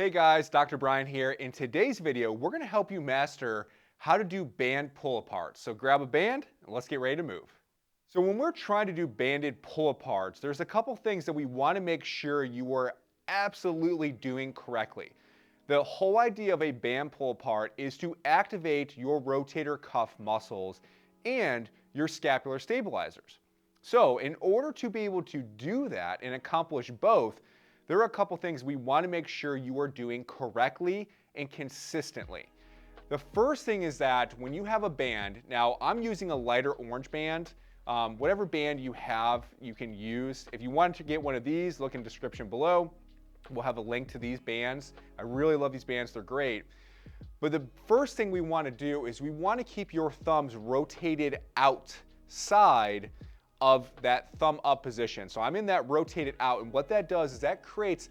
Hey guys, Dr. Brian here. In today's video, we're going to help you master how to do band pull-aparts. So grab a band and let's get ready to move. So when we're trying to do banded pull-aparts, there's a couple things that we want to make sure you are absolutely doing correctly. The whole idea of a band pull-apart is to activate your rotator cuff muscles and your scapular stabilizers. So in order to be able to do that and accomplish both, there are a couple things we want to make sure you are doing correctly and consistently. The first thing is that when you have a band, now I'm using a lighter orange band. Whatever band you have, you can use. If you want to get one of these, look in the description below. We'll have a link to these bands. I really love these bands, they're great. But the first thing we want to do is we want to keep your thumbs rotated outside of that thumb up position. So I'm in that rotated out, and what that does is that creates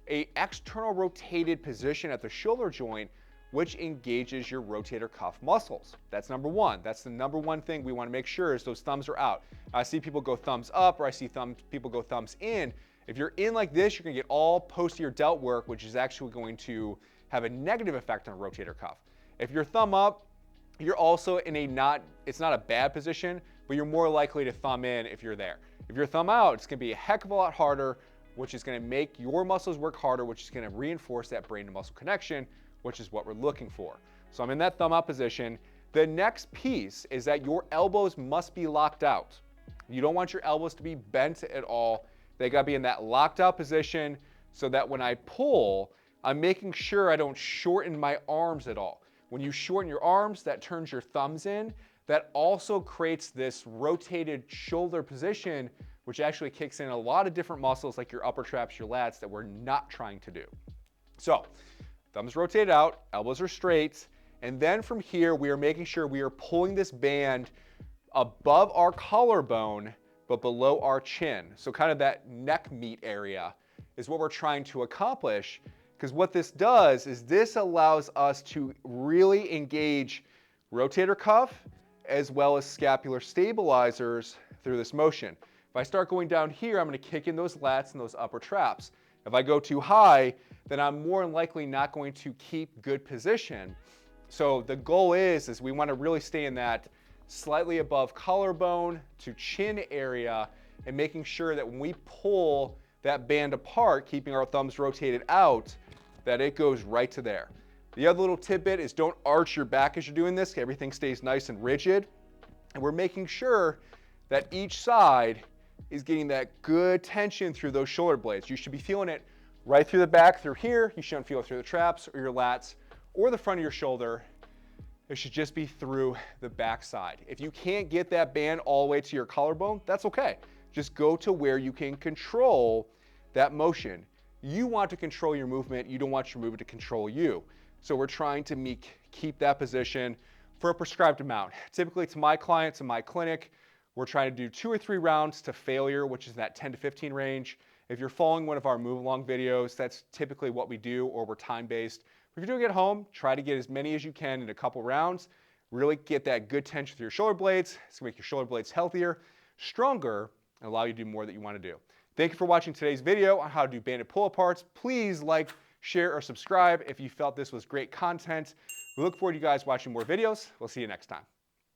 an external rotated position at the shoulder joint, which engages your rotator cuff muscles. That's number one. That's the number one thing we want to make sure is those thumbs are out. I see people go thumbs up, or I see people go thumbs in. If you're in like this, you're gonna get all posterior delt work, which is actually going to have a negative effect on the rotator cuff. If you're thumb up, you're also in it's not a bad position, but you're more likely to thumb in if you're there. If you're thumb out, it's gonna be a heck of a lot harder, which is gonna make your muscles work harder, which is gonna reinforce that brain to muscle connection, which is what we're looking for. So I'm in that thumb out position. The next piece is that your elbows must be locked out. You don't want your elbows to be bent at all. They gotta be in that locked out position so that when I pull, I'm making sure I don't shorten my arms at all. When you shorten your arms, that turns your thumbs in. That also creates this rotated shoulder position, which actually kicks in a lot of different muscles like your upper traps, your lats, that we're not trying to do. So, thumbs rotate out, elbows are straight, and then from here, we are making sure we are pulling this band above our collarbone, but below our chin. So kind of that neck meat area is what we're trying to accomplish, because what this does is this allows us to really engage rotator cuff as well as scapular stabilizers through this motion. If I start going down here, I'm going to kick in those lats and those upper traps. If I go too high, then I'm more than likely not going to keep good position. So the goal is we want to really stay in that slightly above collarbone to chin area and making sure that when we pull that band apart, keeping our thumbs rotated out, that it goes right to there. The other little tidbit is don't arch your back as you're doing this. Everything stays nice and rigid. And we're making sure that each side is getting that good tension through those shoulder blades. You should be feeling it right through the back, through here. You shouldn't feel it through the traps or your lats or the front of your shoulder. It should just be through the back side. If you can't get that band all the way to your collarbone, that's okay. Just go to where you can control that motion. You want to control your movement. You don't want your movement to control you. So we're trying to keep that position for a prescribed amount. Typically to my clients in my clinic, we're trying to do 2 or 3 rounds to failure, which is that 10 to 15 range. If you're following one of our move along videos, that's typically what we do, or we're time-based. If you're doing it at home, try to get as many as you can in a couple rounds. Really get that good tension through your shoulder blades. It's gonna make your shoulder blades healthier, stronger, and allow you to do more that you wanna do. Thank you for watching today's video on how to do banded pull-aparts. Please like, share, or subscribe if you felt this was great content. We look forward to you guys watching more videos. We'll see you next time.